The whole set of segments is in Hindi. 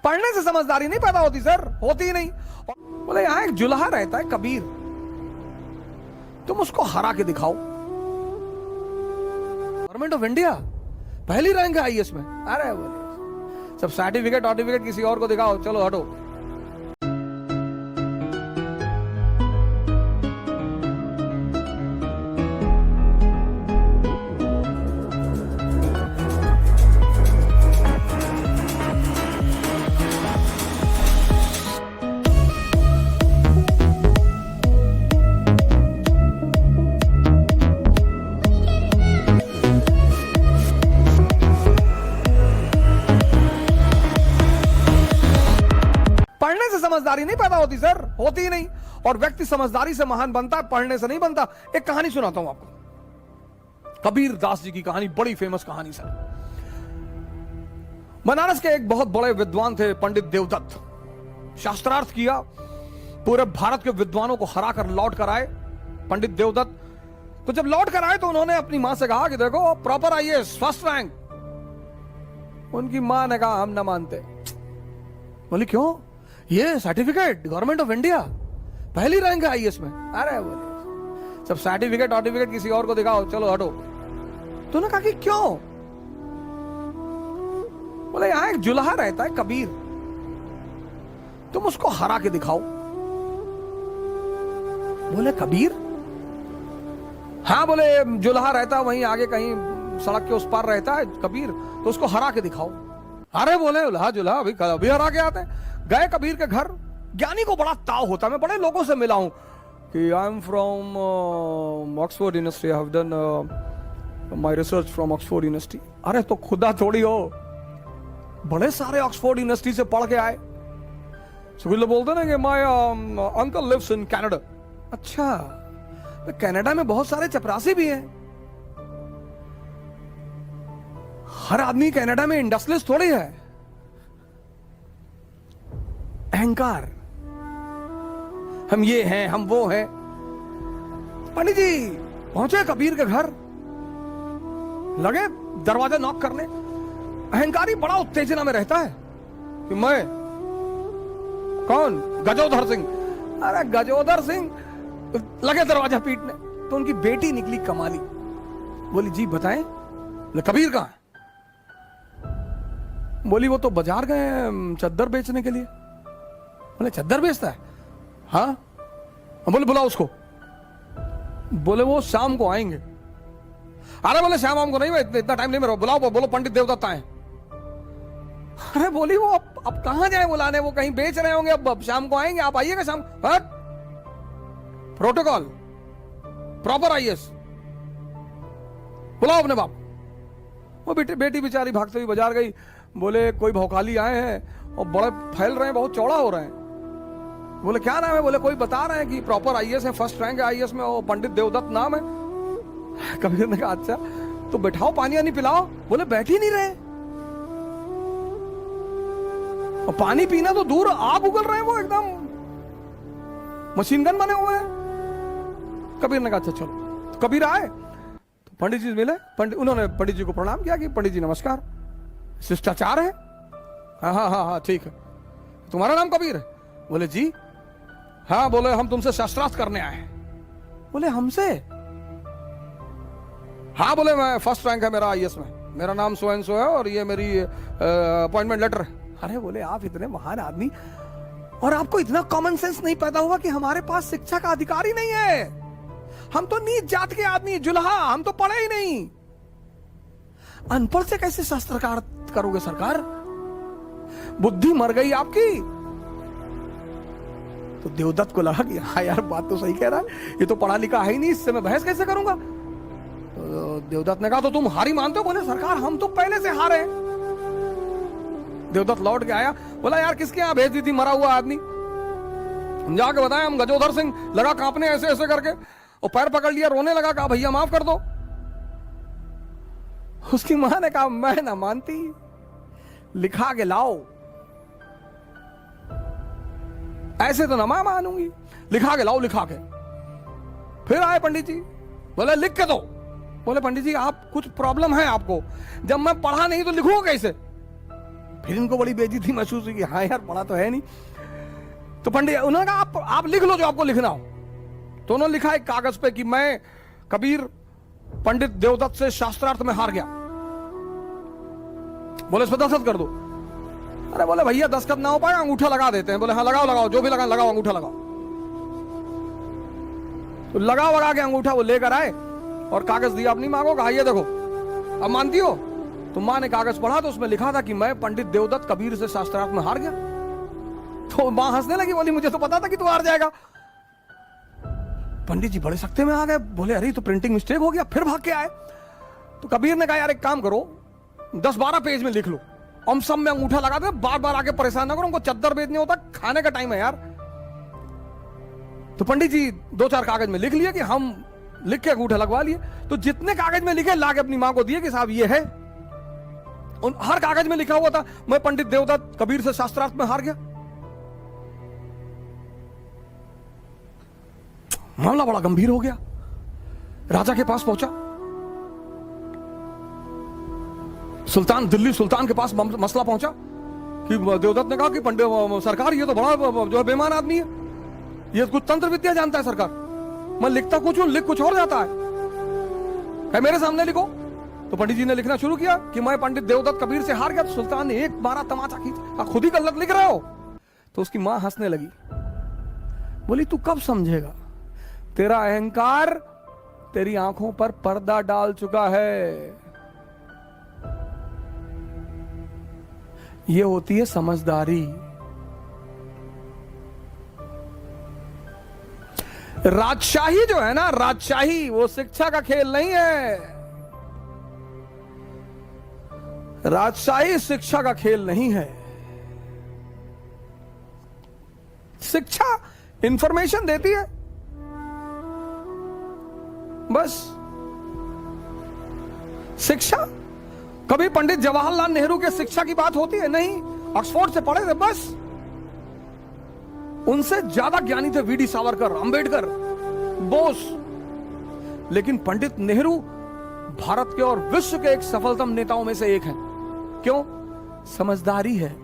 पढ़ने से समझदारी नहीं पैदा होती सर, होती ही नहीं। बोले यहां एक जुल्हा रहता है कबीर, तुम उसको हरा के दिखाओ। गवर्नमेंट ऑफ इंडिया पहली रैंक है आईएएस में। अरे बोले सब सर्टिफिकेट किसी और को दिखाओ, चलो हटो। पढ़ने से समझदारी नहीं पैदा होती सर, होती ही नहीं। और व्यक्ति समझदारी से महान बनता है, पढ़ने से नहीं बनता। एक कहानी सुनाता हूं आपको, कबीर दास जी की कहानी, बड़ी फेमस कहानी सर। बनारस के एक बहुत बड़े विद्वान थे पंडित देवदत्त। शास्त्रार्थ किया, पूरे भारत के विद्वानों को हरा कर लौट कर आए पंडित देवदत्त। तो जब लौट कर आए तो उन्होंने अपनी मां से कहा कि देखो प्रॉपर आईएएस फर्स्ट रैंक। उनकी मां ने कहा हम ना मानते। बोली क्यों? ये सर्टिफिकेट गवर्नमेंट ऑफ इंडिया पहली रैंक है आईएएस में। अरे बोले सब सर्टिफिकेट किसी और को दिखाओ, चलो हटो। तो उन्होंने कहा कि क्यों? बोले यहां एक जुल्हा रहता है कबीर, तुम उसको हरा के दिखाओ। बोले कबीर? हाँ बोले जुल्हा रहता वहीं आगे कहीं सड़क के उस पार रहता है कबीर, तो उसको हरा के दिखाओ। अरे बोले जुल्हा अभी हरा के आते हैं। गए कबीर के घर। ज्ञानी को बड़ा ताव होता है, मैं बड़े लोगों से मिला हूं कि I am from Oxford university, I have done my research from Oxford university. अरे तो खुदा थोड़ी हो, बड़े सारे ऑक्सफोर्ड यूनिवर्सिटी से पढ़ के आए। सुबह बोलते ना कि my uncle lives in Canada. अच्छा, तो कनाडा में बहुत सारे चपरासी भी हैं। हर आदमी कनाडा में इंडस्ट्रियलिस्ट थोड़ी है। अहंकार, हम ये हैं हम वो हैं। पंडित जी पहुंचे कबीर के घर, लगे दरवाजा नॉक करने। अहंकारी बड़ा उत्तेजना में रहता है कि मैं कौन? गजोधर सिंह। अरे गजोधर सिंह, लगे दरवाजा पीटने। तो उनकी बेटी निकली कमाली, बोली जी बताएं कबीर कहां है? बोली वो तो बाजार गए चद्दर बेचने के लिए। बोले चद्दर बेचता है? हाँ। बोले बुलाओ उसको। बोले वो शाम को आएंगे। अरे बोले शाम को नहीं, मैं इतना टाइम नहीं मेरा, बुलाओ। बोलो पंडित देवदत्त आए। अरे बोली वो अब कहां जाए बुलाने, वो कहीं बेच रहे होंगे, अब शाम को आएंगे, आप आइएगा शाम। प्रोटोकॉल प्रॉपर आईएएस, बुलाओ अपने बाप। वो बेटी बेचारी भागते हुई बाजार गई। बोले कोई भौकाली आए हैं और बड़े फैल रहे हैं, बहुत चौड़ा हो रहे हैं। बोले क्या नाम है? बोले कोई बता रहे हैं कि प्रॉपर आईएएस है, फर्स्ट रैंक है आईएएस में, वो पंडित देवदत्त नाम है। कबीर ने कहा अच्छा तो बैठाओ, पानी वानी पिलाओ। बोले बैठ ही नहीं रहे, और पानी पीना तो दूर, आग उगल रहे हैं, वो एकदम मशीन गन बने हुए हैं। कबीर ने कहा अच्छा चलो। तो कबीर आए तो पंडित जी मिले। उन्होंने पंडित जी को प्रणाम किया कि पंडित जी नमस्कार, शिष्टाचार है। हाँ ठीक है। तुम्हारा नाम कबीर है? बोले जी। हाँ। बोले हम तुमसे शास्त्रार्थ करने आए हैं। बोले हमसे? हाँ। बोले मैं फर्स्ट रैंक है मेरा आईएएस में, मेरा नाम सो एंड सो है और ये मेरी अपॉइंटमेंट लेटर है। अरे बोले आप इतने महान आदमी और आपको इतना कॉमन सेंस नहीं पैदा हुआ कि हमारे पास शिक्षा का अधिकार ही नहीं है। हम तो नीच जात के आदमी, जुल्हा, हम तो पढ़े ही नहीं। अनपढ़ से कैसे शास्त्रकार करोगे सरकार? बुद्धि मर गई आपकी। तो देवदत्त को लगा कि हाँ यार बात तो सही कह रहा है, ये तो पढ़ा लिखा है ही नहीं, इससे मैं बहस कैसे करूंगा। तो देवदत्त ने कहा तो तुम हारी मानते हो? बोले सरकार हम तो पहले से हारे। देवदत्त लौट के आया, बोला यार किसके यहां भेज दी थी मरा हुआ आदमी? हम जाके बताए हम गजोधर सिंह। लगा कांपने ऐसे ऐसे करके, और पैर पकड़ लिया, रोने लगा, कहा भैया माफ कर दो। उसकी मां ने कहा मैं ना मानती, लिखा के लाओ। ऐसे तो ना मैं मानूंगी, लिखा के लाओ। लिखा के फिर आए पंडित जी, बोले लिख के दो। बोले पंडित जी आप कुछ प्रॉब्लम है आपको, जब मैं पढ़ा नहीं तो लिखूंगा कैसे? फिर इनको बड़ी बेइज्जती महसूस हुई कि हाँ यार पढ़ा तो है नहीं। तो पंडित उन्होंने कहा आप लिख लो जो आपको लिखना हो। तो उन्होंने लिखा एक कागज पे कि मैं कबीर पंडित देवदत्त से शास्त्रार्थ में हार गया। बोले इस पर दस्तखत कर दो। अरे बोले भैया दस्तखत ना हो पाए अंगूठा लगा देते हैं। बोले हाँ लगाओ लगाओ, जो भी लगा लगाओ, अंगूठा लगाओ। तो लगा के अंगूठा वो लेकर आए और कागज दिया अपनी मां को, कहा ये देखो अब मानती हो। तो मां ने कागज पढ़ा तो उसमें लिखा था कि मैं पंडित देवदत्त कबीर से शास्त्रार्थ में हार गया। तो मां हंसने लगी, बोली मुझे तो पता था कि तू हार जाएगा। पंडित जी बड़े सख्ते में आ गए, बोले अरे तो प्रिंटिंग मिस्टेक हो गया, फिर भाग के आए। तो कबीर ने कहा यार एक काम करो 10-12 पेज में लिख लो, हम सब में अंगूठा लगा दे, बार बार आके परेशान ना करो, उनको चद्दर बेचने होता, खाने का टाइम है यार। तो पंडित जी 2-4 कागज में लिख लिए कि हम लिख के अंगूठा लगवा लिए। तो जितने कागज में लिखे ला के अपनी मां को दिए कि साहब ये है। उन हर कागज में लिखा हुआ था मैं पंडित देवदत्त कबीर से शास्त्रार्थ में हार गया। मामला बड़ा गंभीर हो गया, राजा के पास पहुंचा। सुल्तान दिल्ली सुल्तान के पास मसला पहुंचा कि देवदत्त ने कहा कि पंडित सरकार ये तो बड़ा जो है बेईमान आदमी है, ये कुछ तंत्र विद्या जानता है सरकार, मैं लिखता कुछ हूं लिख कुछ और जाता है, मेरे सामने लिखो। तो पंडित जी ने लिखना शुरू किया कि मैं पंडित देवदत्त कबीर से हार गया। तो सुल्तान ने एक मारा तमाचा खींचा, खुद ही गलत लिख रहे हो। तो उसकी मां हंसने लगी, बोली तू कब समझेगा, तेरा अहंकार तेरी आंखों पर पर्दा डाल चुका है। ये होती है समझदारी। राजशाही जो है ना, राजशाही वो शिक्षा का खेल नहीं है। राजशाही शिक्षा का खेल नहीं है। शिक्षा इंफॉर्मेशन देती है बस। शिक्षा कभी पंडित जवाहरलाल नेहरू के शिक्षा की बात होती है? नहीं, ऑक्सफोर्ड से पढ़े थे बस। उनसे ज्यादा ज्ञानी थे वीडी सावरकर, अंबेडकर, बोस। लेकिन पंडित नेहरू भारत के और विश्व के एक सफलतम नेताओं में से एक हैं। क्यों? समझदारी है।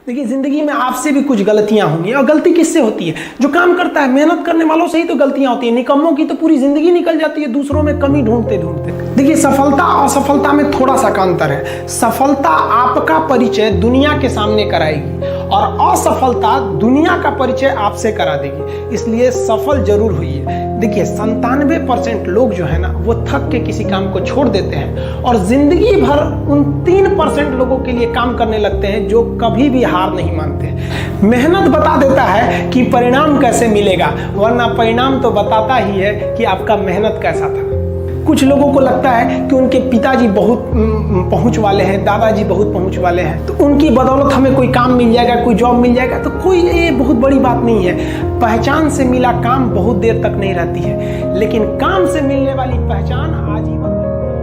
देखिए जिंदगी में आपसे भी कुछ गलतियां होंगी, और गलती किससे होती है? जो काम करता है, मेहनत करने वालों से ही तो गलतियां होती है। निकम्मों की तो पूरी जिंदगी निकल जाती है दूसरों में कमी ढूंढते ढूंढते। देखिए सफलता और असफलता में थोड़ा सा अंतर है। सफलता आपका परिचय दुनिया के सामने कराएगी और असफलता दुनिया का परिचय आपसे करा देगी। इसलिए सफल जरूर होइए। देखिए 97% लोग जो है ना वो थक के किसी काम को छोड़ देते हैं और जिंदगी भर उन 3% लोगों के लिए काम करने लगते हैं जो कभी भी हार नहीं मानते। मेहनत बता देता है कि परिणाम कैसे मिलेगा, वरना परिणाम तो बताता ही है कि आपका मेहनत कैसा था। कुछ लोगों को लगता है कि उनके पिताजी बहुत पहुंच वाले हैं, दादाजी बहुत पहुंच वाले हैं, तो उनकी बदौलत हमें कोई काम मिल जाएगा, कोई जॉब मिल जाएगा। तो कोई ये बहुत बड़ी बात नहीं है। पहचान से मिला काम बहुत देर तक नहीं रहती है, लेकिन काम से मिलने वाली पहचान आजीवन।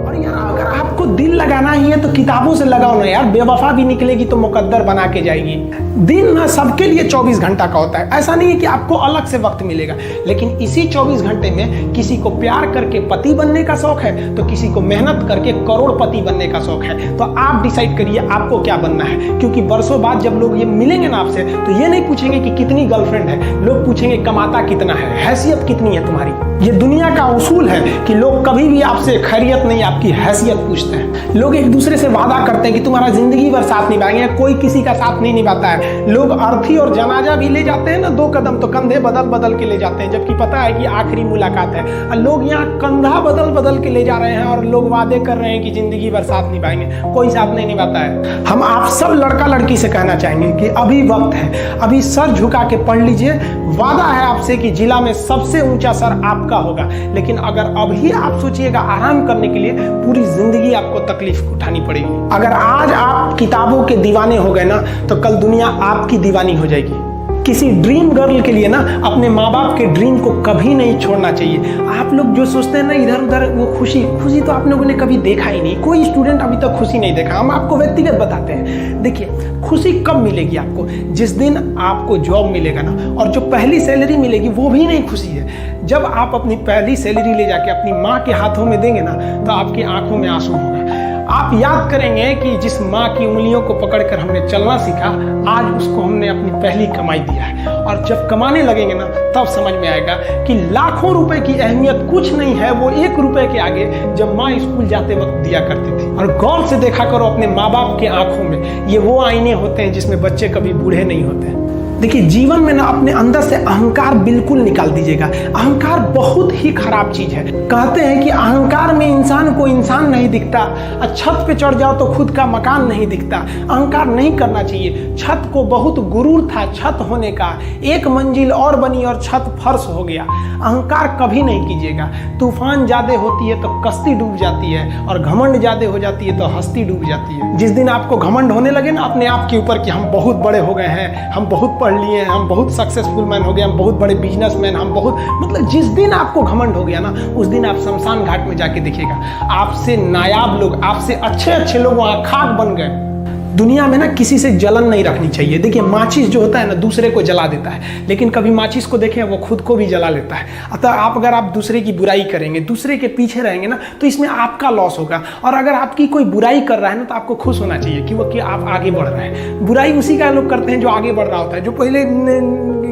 और यार अगर आपको दिल लगाना ही है तो किताबों से लगाओ ना यार, बेवफा भी निकलेगी तो मुकद्दर बना के जाएगी। दिन ना सबके लिए 24 घंटा का होता है। ऐसा नहीं है कि आपको अलग से वक्त मिलेगा, लेकिन इसी 24 घंटे में किसी को प्यार करके पति बनने का शौक है तो किसी को मेहनत करके करोड़पति बनने का शौक है। तो आप डिसाइड करिए आपको क्या बनना है, क्योंकि बरसों बाद जब लोग ये मिलेंगे ना आपसे तो ये नहीं पूछेंगे कि कितनी गर्लफ्रेंड है, लोग पूछेंगे कमाता कितना है, हैसियत कितनी है तुम्हारी। ये दुनिया का उसूल है कि लोग कभी भी आपसे खैरियत नहीं आपकी हैसियत पूछते हैं। लोग एक दूसरे से वादा करते हैं कि तुम्हारा जिंदगी भर साथ निभाएंगे, कोई किसी का साथ नहीं निभाता है। लोग अर्थी और जनाजा भी ले जाते हैं ना 2 कदम, तो कंधे बदल बदल के ले जाते हैं, जबकि पता है कि आखिरी मुलाकात है। और लोग यहाँ कंधा बदल बदल के ले जा रहे हैं और लोग वादे कर रहे हैं कि जिंदगी भर साथ निभाएंगे, कोई साथ नहीं निभाता है। हम आप सब लड़का लड़की से कहना चाहेंगे कि अभी वक्त है, अभी सर झुका के पढ़ लीजिए। वादा है आपसे कि जिला में सबसे ऊंचा सर आपका होगा, लेकिन अगर अभी आप सोचिएगा आराम करने के लिए, पूरी जिंदगी आपको तकलीफ उठानी पड़ेगी। अगर आज आप किताबों के दीवाने हो गए ना तो कल दुनिया आपकी दीवानी हो जाएगी। किसी ड्रीम गर्ल के लिए ना अपने माँ बाप के ड्रीम को कभी नहीं छोड़ना चाहिए। आप लोग जो सोचते हैं ना इधर उधर वो खुशी तो आप लोगों ने कभी देखा ही नहीं। कोई स्टूडेंट अभी तक खुशी नहीं देखा। हम आपको व्यक्तिगत बताते हैं। देखिए खुशी कब मिलेगी आपको? जिस दिन आपको जॉब मिलेगा ना, और जो पहली सैलरी मिलेगी वो भी नहीं खुशी है। जब आप अपनी पहली सैलरी ले जाके अपनी माँ के हाथों में देंगे ना तो आपकी आंखों में आंसू होगा। आप याद करेंगे कि जिस माँ की उंगलियों को पकड़कर हमने चलना सीखा, आज उसको हमने अपनी पहली कमाई दिया है। और जब कमाने लगेंगे ना, तब समझ में आएगा कि लाखों रुपए की अहमियत कुछ नहीं है वो 1 रुपए के आगे जब माँ स्कूल जाते वक्त दिया करती थी। और गौर से देखा करो अपने माँ बाप के आंखों में, ये वो आईने होते हैं जिसमें बच्चे कभी बूढ़े नहीं होते। देखिए, जीवन में ना अपने अंदर से अहंकार बिल्कुल निकाल दीजिएगा। अहंकार बहुत ही खराब चीज है। कहते हैं कि अहंकार में इंसान को इंसान नहीं दिखता, छत पे चढ़ जाओ तो खुद का मकान नहीं दिखता। अहंकार नहीं करना चाहिए। छत को बहुत गुरूर था छत होने का, 1 मंजिल और बनी और छत फर्श हो गया। अहंकार कभी नहीं कीजिएगा। तूफान ज्यादा होती है तो कश्ती डूब जाती है, और घमंड ज्यादा हो जाती है तो हस्ती डूब जाती है। जिस दिन आपको घमंड होने लगे ना अपने आप के ऊपर कि हम बहुत बड़े हो गए हैं, हम बहुत पढ़ लिए हैं, हम बहुत सक्सेसफुल मैन हो गए, हम बहुत बड़े बिजनेसमैन, हम बहुत, मतलब जिस दिन आपको घमंड हो गया ना, उस दिन आप शमशान घाट में जाके देखिएगा, आपसे नायाब लोग, आपसे अच्छे लोग वहां खाक बन गए। दुनिया में ना किसी से जलन नहीं रखनी चाहिए। देखिए, माचिस जो होता है ना दूसरे को जला देता है, लेकिन कभी माचिस को देखें वो खुद को भी जला लेता है। अतः अगर आप दूसरे की बुराई करेंगे, दूसरे के पीछे रहेंगे ना, तो इसमें आपका लॉस होगा। और अगर आपकी कोई बुराई कर रहा है ना, तो आपको खुश होना चाहिए कि आप आगे बढ़ रहे हैं। बुराई उसी का लोग करते हैं जो आगे बढ़ रहा होता है। जो पहले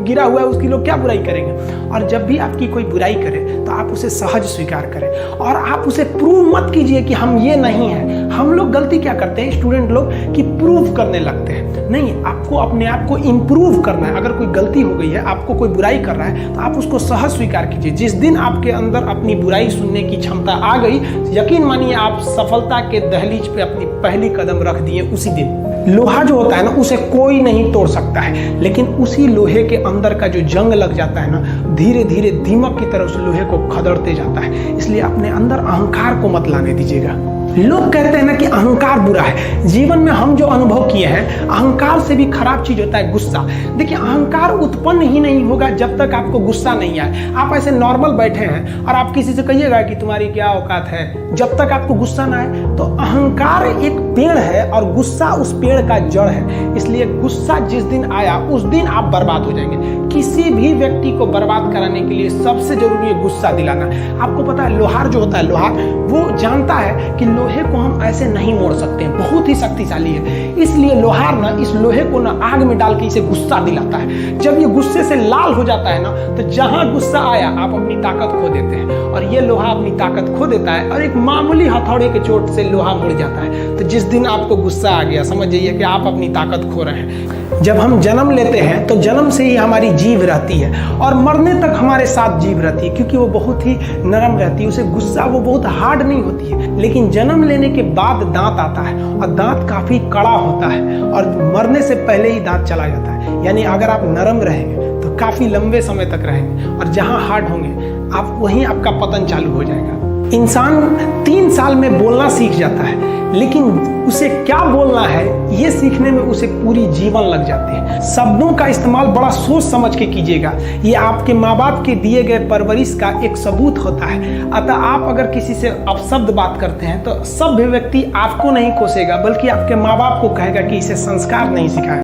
गिरा हुआ है उसकी लोग क्या बुराई करेंगे। और जब भी आपकी कोई बुराई करे तो आप उसे सहज स्वीकार करें, और आप उसे प्रूव मत कीजिए कि हम ये नहीं हैं। हम लोग गलती क्या करते हैं स्टूडेंट लोग, कि प्रूव करने लगते हैं। नहीं, आपको अपने आप को इम्प्रूव करना है। अगर कोई गलती हो गई है, आपको कोई बुराई कर रहा है, तो आप उसको सहज स्वीकार कीजिए। जिस दिन आपके अंदर अपनी बुराई सुनने की क्षमता आ गई, यकीन मानिए आप सफलता के दहलीज पे अपनी पहली कदम रख दिए उसी दिन। लोहा जो होता है ना, उसे कोई नहीं तोड़ सकता है, लेकिन उसी लोहे के अंदर का जो जंग लग जाता है ना, धीरे धीरे दीमक की तरह उस लोहे को खदड़ते जाता है। इसलिए अपने अंदर अहंकार को मत लाने दीजिएगा। लोग कहते हैं ना कि अहंकार बुरा है। जीवन में हम जो अनुभव किए हैं, अहंकार से भी खराब चीज होता है गुस्सा। देखिए, अहंकार उत्पन्न ही नहीं होगा जब तक आपको गुस्सा नहीं आए। आप ऐसे नॉर्मल बैठे हैं और आप किसी से कहिएगा कि तुम्हारी क्या औकात है, जब तक आपको गुस्सा ना आए। तो अहंकार एक पेड़ है और गुस्सा उस पेड़ का जड़ है। इसलिए गुस्सा जिस दिन आया उस दिन आप बर्बाद हो जाएंगे। किसी भी व्यक्ति को बर्बाद कराने के लिए सबसे जरूरी है गुस्सा दिलाना। आपको पता है, लोहार जो होता है, लोहार वो जानता है कि लोहे को हम ऐसे नहीं मोड़ सकते हैं, बहुत ही शक्तिशाली है। इसलिए लोहार ना इस लोहे को ना आग में डाल के इसे गुस्सा दिलाता है। जब ये गुस्से से लाल हो जाता है ना, तो जहां गुस्सा आया आप अपनी ताकत खो देते हैं। और ये लोहा अपनी ताकत खो देता है, और एक मामूली हथौड़े के चोट से लोहा मुड़ जाता है। तो जिस दिन आपको गुस्सा आ गया, समझ जाइए कि आप अपनी ताकत खो रहे हैं। जब हम जन्म लेते हैं तो जन्म से ही हमारी जीभ रहती है, और मरने तक हमारे साथ जीभ रहती है, क्योंकि वो बहुत ही नरम रहती है। उसे गुस्सा वो बहुत हार्ड नहीं होती है। लेकिन जन्म लेने के बाद दांत आता है, और दांत काफी कड़ा होता है, और मरने से पहले ही दांत चला जाता है। यानी अगर आप नरम रहेंगे तो काफी लंबे समय तक रहेंगे, और जहां हार्ड होंगे आप वहीं आपका पतन चालू हो जाएगा। इंसान 3 साल में बोलना सीख जाता है, लेकिन उसे क्या बोलना है ये सीखने में उसे पूरी जीवन लग जाती है। शब्दों का इस्तेमाल बड़ा सोच समझ के कीजिएगा। ये आपके माँ बाप के दिए गए परवरिश का एक सबूत होता है। अतः आप अगर किसी से अपशब्द बात करते हैं तो सभ्य व्यक्ति आपको नहीं कोसेगा, बल्कि आपके माँ बाप को कहेगा कि इसे संस्कार नहीं सिखाया।